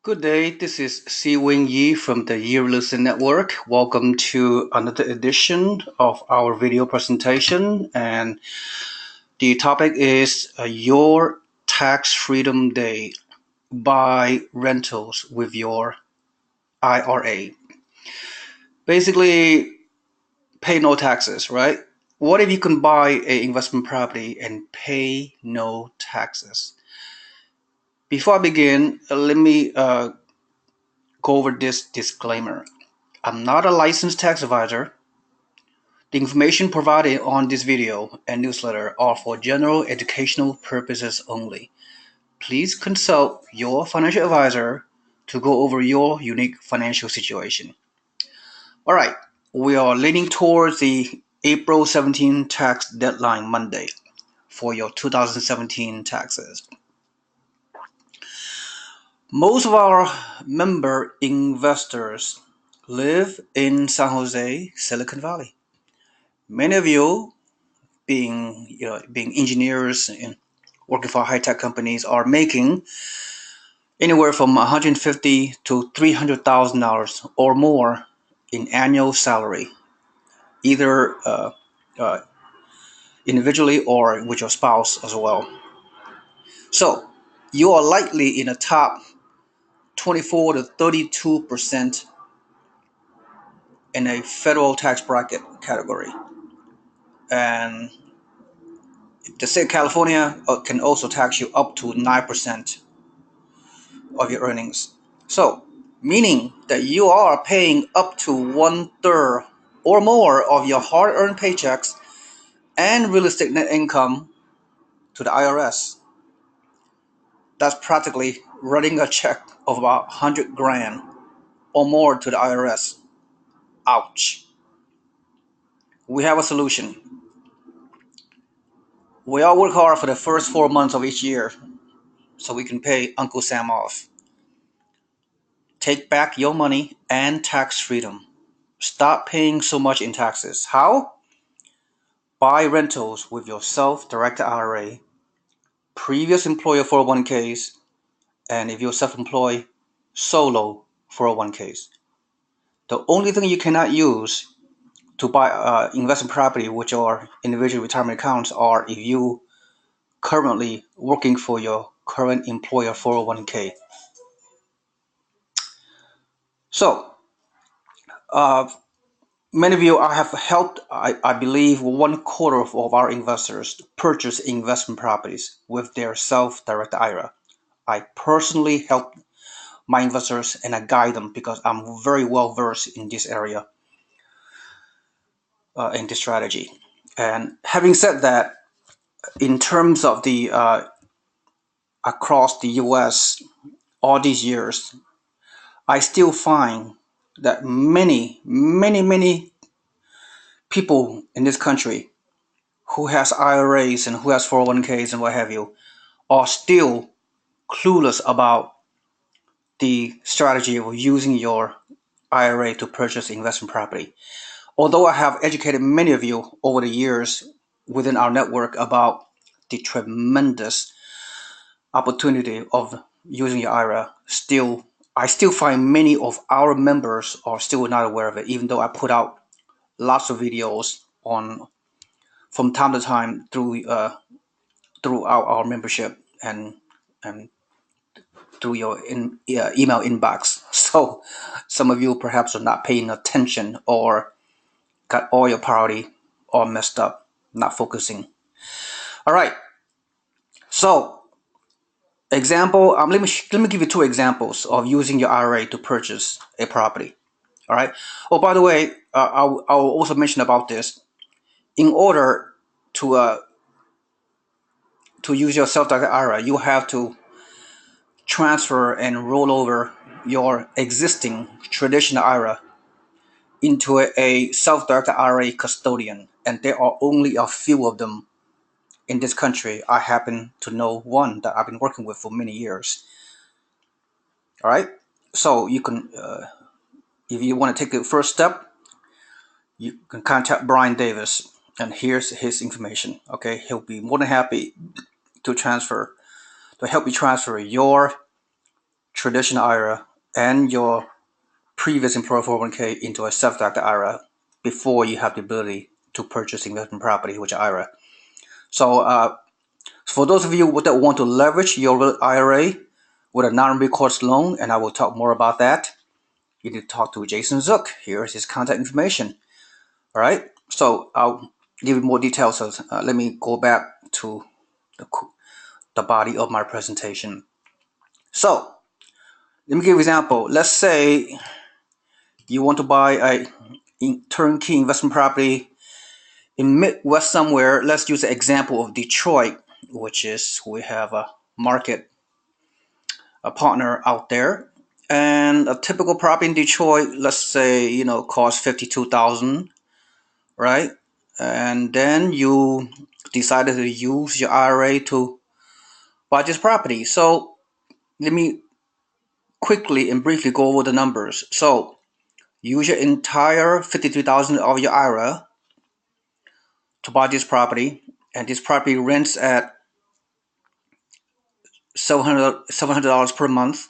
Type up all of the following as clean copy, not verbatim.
Good day, this is Seewing Yee from the Year Listen Network. Welcome to another edition of our video presentation. And the topic is Your Tax Freedom Day. Buy rentals with your IRA. Basically, pay no taxes, right? What if you can buy an investment property and pay no taxes? Before I begin, let me go over this disclaimer. I'm not a licensed tax advisor. The information provided on this video and newsletter are for general educational purposes only. Please consult your financial advisor to go over your unique financial situation. All right, we are leaning towards the April 17 tax deadline Monday for your 2017 taxes. Most of our member investors live in San Jose, Silicon Valley. Many of you being engineers and working for high-tech companies are making anywhere from $150,000 to $300,000 or more in annual salary, either individually or with your spouse as well. So you are likely in the top 24 to 32% in a federal tax bracket category. And the state of California can also tax you up to 9% of your earnings. So, meaning that you are paying up to 1/3 or more of your hard-earned paychecks and real estate net income to the IRS. That's practically writing a check of about 100 grand or more to the IRS. Ouch. We have a solution. We all work hard for the first 4 months of each year so we can pay Uncle Sam off. Take back your money and tax freedom. Stop paying so much in taxes. How? Buy rentals with your self-directed IRA, previous employer 401ks, and if you're self-employed, solo 401ks. The only thing you cannot use to buy investment property with your individual retirement accounts are if you currently working for your current employer 401k. So, uh, many of you, I have helped, I believe, 1/4 of our investors to purchase investment properties with their self-directed IRA. I personally help my investors and I guide them because I'm very well versed in this area, in this strategy. And having said that, in terms of the across the U.S. all these years, I still find that many people in this country who has IRAs and who has 401ks and what have you are still clueless about the strategy of using your IRA to purchase investment property. Although I have educated many of you over the years within our network about the tremendous opportunity of using your IRA, I still find many of our members are still not aware of it, even though I put out lots of videos on from time to time through our membership and through your email inbox. So some of you perhaps are not paying attention or got all your priority all messed up, not focusing. All right. So example, let me give you two examples of using your IRA to purchase a property. All right. Oh, by the way, I'll also mention about this. In order to use your self-directed IRA, you have to transfer and roll over your existing traditional IRA into a self-directed IRA custodian, and there are only a few of them in this country. I happen to know one that I've been working with for many years. All right, so you can, if you want to take the first step, you can contact Brian Davis, and here's his information. Okay, he'll be more than happy to help you transfer your traditional IRA and your previous employer 401k into a self-directed IRA before you have the ability to purchase investment property, which is IRA. So for those of you that want to leverage your IRA with a non-recourse loan, and I will talk more about that, you need to talk to Jason Zook. Here's his contact information. All right. So I'll give you more details. So, let me go back to the body of my presentation. So let me give you an example. Let's say you want to buy a turnkey investment property in Midwest somewhere. Let's use the example of Detroit, which is we have a market, a partner out there. And a typical property in Detroit, let's say, costs $52,000, right? And then you decided to use your IRA to buy this property. So let me quickly and briefly go over the numbers. So use your entire $53,000 of your IRA to buy this property, and this property rents at $700 per month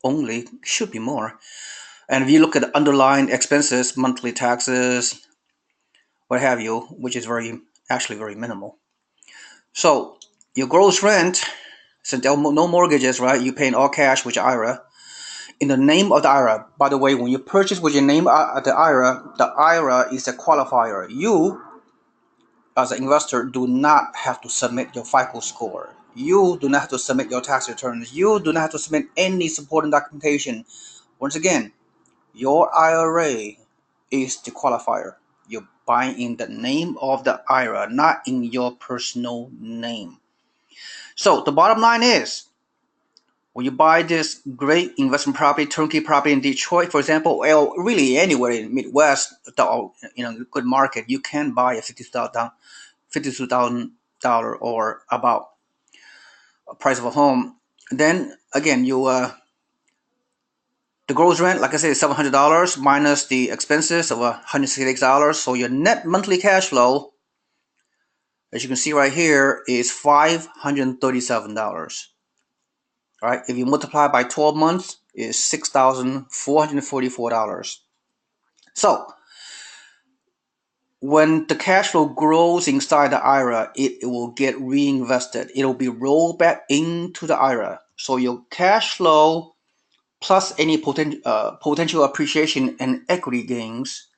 only. Should be more. And if you look at the underlying expenses, monthly taxes, what have you, which is actually very minimal. So your gross rent, since there are no mortgages, right? You're paying all cash with your IRA. In the name of the IRA, by the way, when you purchase with your name of the IRA is a qualifier. You, as an investor, do not have to submit your FICO score. You do not have to submit your tax returns. You do not have to submit any supporting documentation. Once again, your IRA is the qualifier. You're buying in the name of the IRA, not in your personal name. So the bottom line is, when you buy this great investment property, turnkey property in Detroit, for example, or really anywhere in the Midwest, good market, you can buy a $52,000 or about a price of a home. Then again, the gross rent, like I said, is $700 minus the expenses of $166. So your net monthly cash flow, as you can see right here, is $537. All right, if you multiply by 12 months, is $6,444. So when the cash flow grows inside the IRA, it will get reinvested. It will be rolled back into the IRA. So your cash flow plus any potential appreciation and equity gains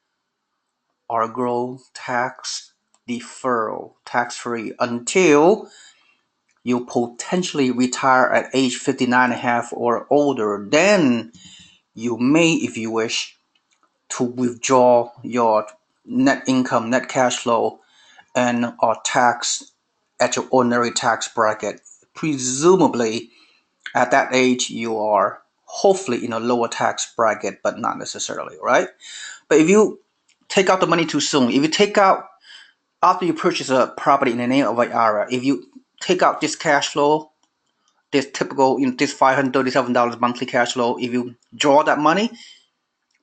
are growth tax deferral, tax-free until you potentially retire at age 59 and a half or older. Then you may, if you wish, to withdraw your net income, net cash flow, and are taxed at your ordinary tax bracket. Presumably, at that age, you are hopefully in a lower tax bracket, but not necessarily, right? But if you take out the money too soon, if you take out after you purchase a property in the name of an IRA, if you take out this cash flow, this typical, this $537 monthly cash flow, if you draw that money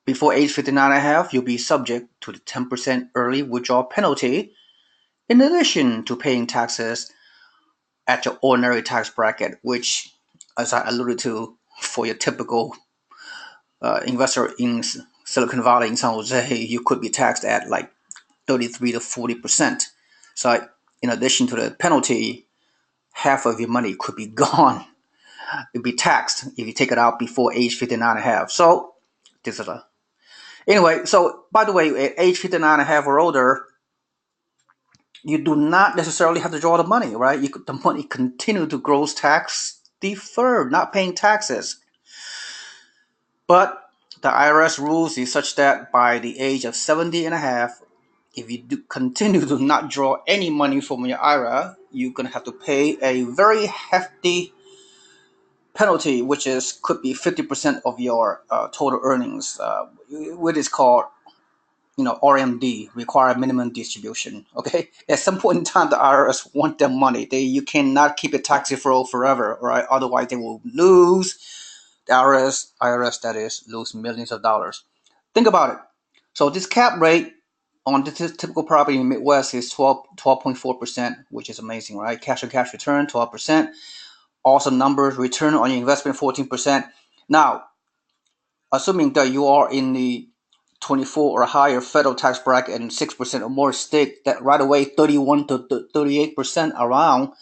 before age 59 and a half, you'll be subject to the 10% early withdrawal penalty, in addition to paying taxes at your ordinary tax bracket, which, as I alluded to, for your typical investor in Silicon Valley in San Jose, you could be taxed at like 33 to 40%. So in addition to the penalty, half of your money could be gone. It'd be taxed if you take it out before age 59 and a half. So this is anyway, so by the way, at age 59 and a half or older, you do not necessarily have to draw the money, right? The money continue to grow tax deferred, not paying taxes. But the IRS rules is such that by the age of 70 and a half, if you do continue to not draw any money from your IRA, you're going to have to pay a very hefty penalty, which could be 50% of your total earnings, what is called RMD, required minimum distribution. Okay, at some point in time, the IRS want their money. You cannot keep it tax deferral forever, right? Otherwise, they will lose. The IRS that is, lose millions of dollars. Think about it. So this cap rate on this typical property in the Midwest is 12.4%, which is amazing, right? Cash on cash return 12%. Awesome numbers. Return on your investment 14%. Now, assuming that you are in the 24 or higher federal tax bracket and 6% or more state, that right away 31 to 38% around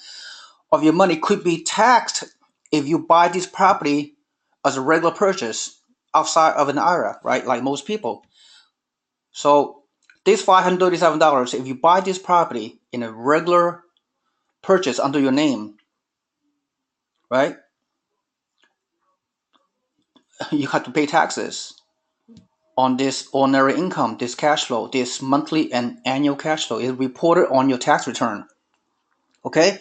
of your money could be taxed if you buy this property as a regular purchase outside of an IRA, right? Like most people. So this $537, if you buy this property in a regular purchase under your name, right? You have to pay taxes on this ordinary income, this cash flow, this monthly and annual cash flow is reported on your tax return. Okay?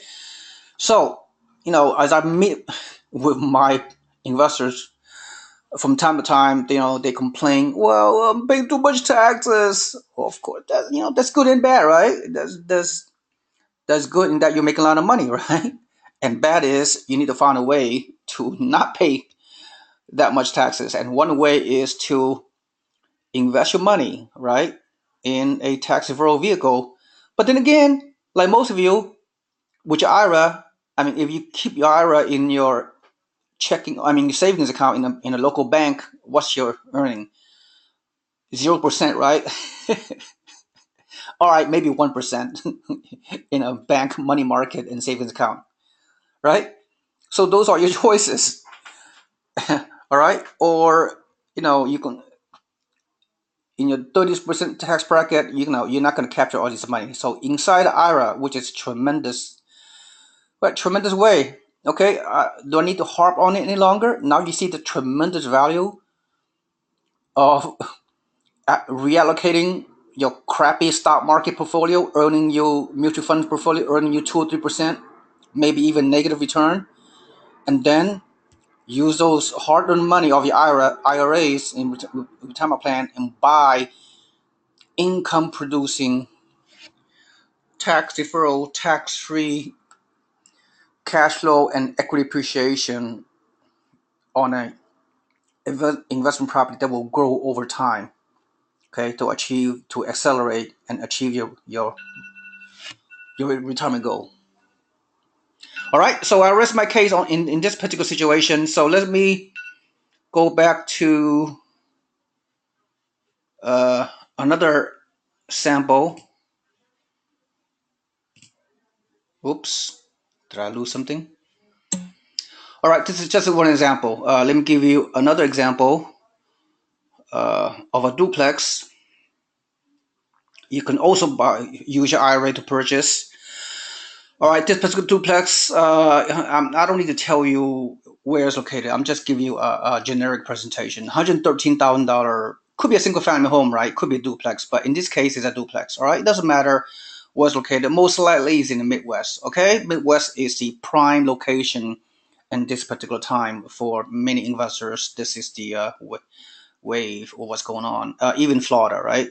So, as I meet with my investors from time to time, they complain, well, I'm paying too much taxes. Well, of course, that's good and bad, right? That's good in that you make a lot of money, right? And bad is you need to find a way to not pay that much taxes. And one way is to invest your money, right, in a tax deferral vehicle. But then again, like most of you, with your IRA, I mean, if you keep your IRA in your your savings account in a local bank, what's your earning? 0%, right? All right, maybe 1% in a bank, money market, and savings account, right? So those are your choices. All right, or you can in your 30% tax bracket, you're not going to capture all this money. So inside IRA, which is tremendous, but tremendous way. Okay, do I need to harp on it any longer? Now you see the tremendous value of reallocating your crappy stock market portfolio, earning you mutual funds portfolio, earning you 2 or 3%, maybe even negative return, and then use those hard-earned money of your IRAs in retirement plan and buy income-producing, tax deferral, tax-free cash flow and equity appreciation on a investment property that will grow over time. Okay, to accelerate and achieve your retirement goal. All right, so I rest my case on in this particular situation. So let me go back to another sample. Oops, did I lose something? All right, this is just one example. Let me give you another example of a duplex. You can also use your IRA to purchase. All right, this particular duplex, I don't need to tell you where it's located. I'm just giving you a generic presentation. $113,000 could be a single family home, right? Could be a duplex, but in this case, it's a duplex. All right, it doesn't matter where it's located. Most likely, it's in the Midwest. Okay, Midwest is the prime location in this particular time for many investors. This is the wave or what's going on. Even Florida, right,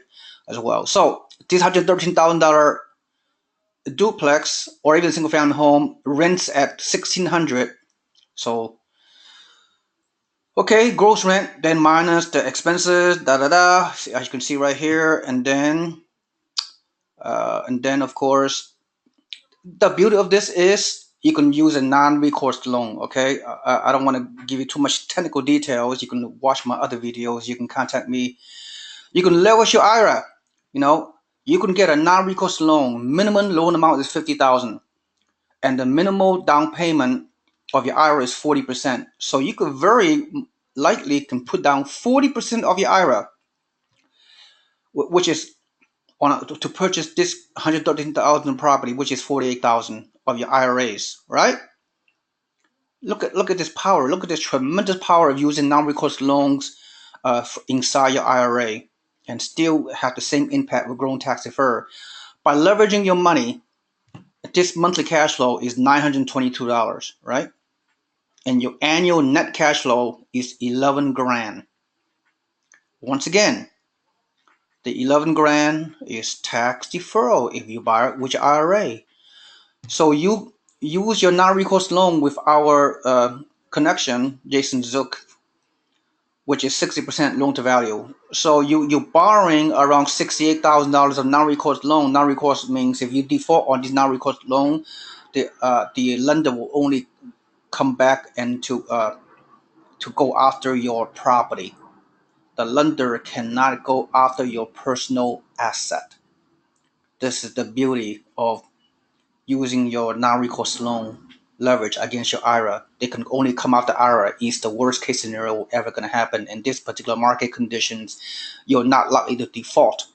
as well. So this $113,000 duplex or even single family home rents at $1,600. So okay, gross rent, then minus the expenses, as you can see right here, and then of course the beauty of this is you can use a non-recourse loan. Okay, I don't want to give you too much technical details. You can watch my other videos. You can contact me. You can leverage your IRA. You can get a non-recourse loan. Minimum loan amount is $50,000. And the minimal down payment of your IRA is 40%. So you could very likely can put down 40% of your IRA, which is to purchase this 113,000 property, which is 48,000 of your IRAs, right? Look at this power. Look at this tremendous power of using non-recourse loans inside your IRA and still have the same impact with growing tax deferred. By leveraging your money, this monthly cash flow is $922, right? And your annual net cash flow is 11 grand. Once again, the 11 grand is tax deferral if you buy it with your IRA. So you use your non-recourse loan with our connection, Jason Zook, which is 60% loan to value. So you're borrowing around $68,000 of non-recourse loan. Non-recourse means if you default on this non-recourse loan, the lender will only come back and to to go after your property. The lender cannot go after your personal asset. This is the beauty of using your non-recourse loan leverage against your IRA. They can only come after IRA. Is the worst case scenario ever going to happen in this particular market conditions. You're not likely to default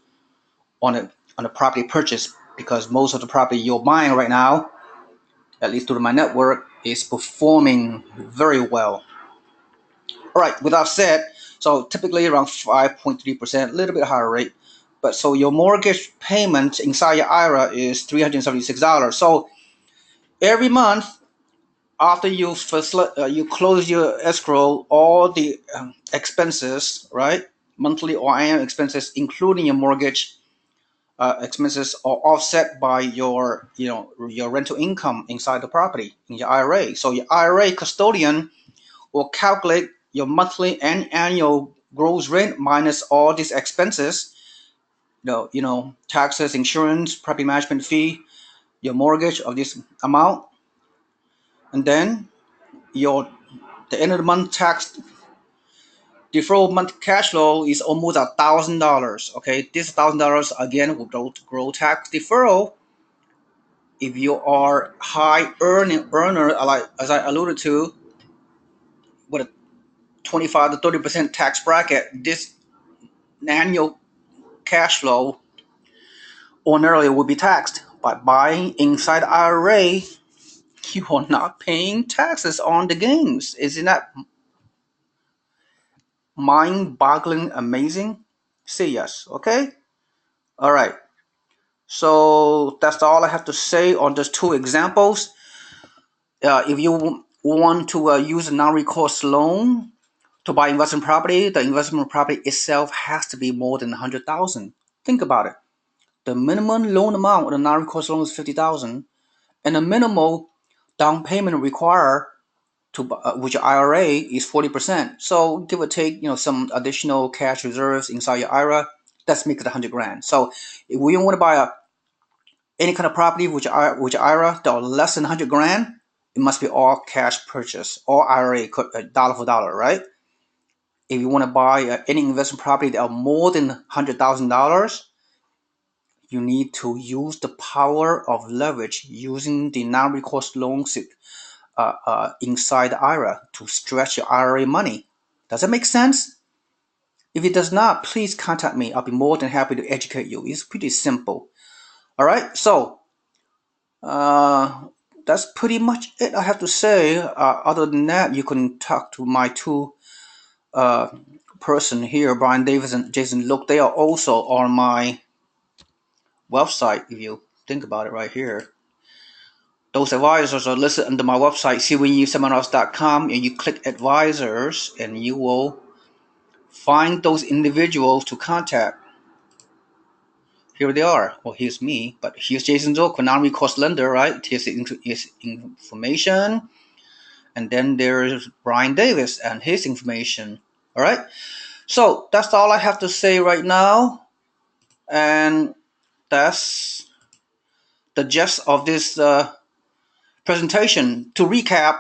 on a property purchase because most of the property you're buying right now, at least through my network, is performing very well. All right, with that said, so typically around 5.3%, a little bit higher rate. But so your mortgage payment inside your IRA is $376. So every month after you you close your escrow, all the expenses, right, monthly or annual expenses, including your mortgage expenses, are offset by your your rental income inside the property in your IRA. So your IRA custodian will calculate your monthly and annual gross rent minus all these expenses, taxes, insurance, property management fee, your mortgage of this amount, and then your the end of the month tax deferred month cash flow is almost $1,000. Okay, this $1,000 again will grow tax deferral if you are high earner, like as I alluded to, with a 25 to 30% tax bracket. This annual cash flow ordinarily will be taxed. By buying inside IRA, you are not paying taxes on the gains. Isn't that mind-boggling amazing? Say yes, okay? All right. So that's all I have to say on those two examples. If you want to use a non-recourse loan to buy investment property, the investment property itself has to be more than 100,000. Think about it. The minimum loan amount of the non-recourse loan is 50,000, and the minimal down payment required to which IRA is 40%. So give or take, some additional cash reserves inside your IRA. Let's make it 100 grand. So if we want to buy any kind of property which IRA that are less than 100 grand, it must be all cash purchase, all IRA, dollar for dollar, right? If you want to buy any investment property that are more than $100,000, you need to use the power of leverage using the non-recourse loans inside IRA to stretch your IRA money. Does that make sense? If it does not, please contact me. I'll be more than happy to educate you. It's pretty simple. All right, so that's pretty much it I have to say. Other than that, you can talk to my two person here, Brian Davis and Jason Look. They are also on my website. If you think about it, right here, those advisors are listed under my website, seewingyee.com, and you click advisors, and you will find those individuals to contact. Here they are. Well, here's me, but here's Jason Zook, non-recourse lender, right? Here's his information. And then there's Brian Davis and his information. All right. So that's all I have to say right now. And that's the gist of this presentation. To recap,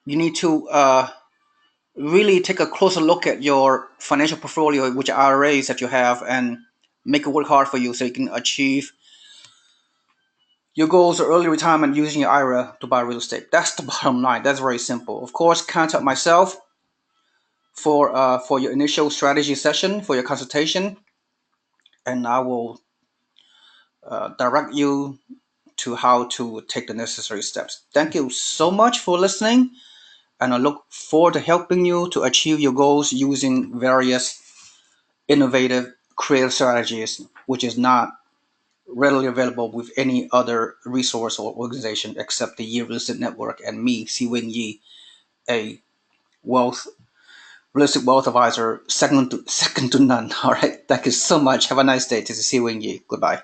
you need to really take a closer look at your financial portfolio, which IRAs that you have, and make it work hard for you so you can achieve your goals of early retirement using your IRA to buy real estate. That's the bottom line. That's very simple. Of course, contact myself for your initial strategy session, for your consultation, and I will direct you to how to take the necessary steps. Thank you so much for listening, and I look forward to helping you to achieve your goals using various innovative, creative strategies, which is not readily available with any other resource or organization except the Yee Real Estate Network and me, Seewing Yee, a real estate wealth advisor, second to none. All right. Thank you so much. Have a nice day. This is Seewing Yee. Goodbye.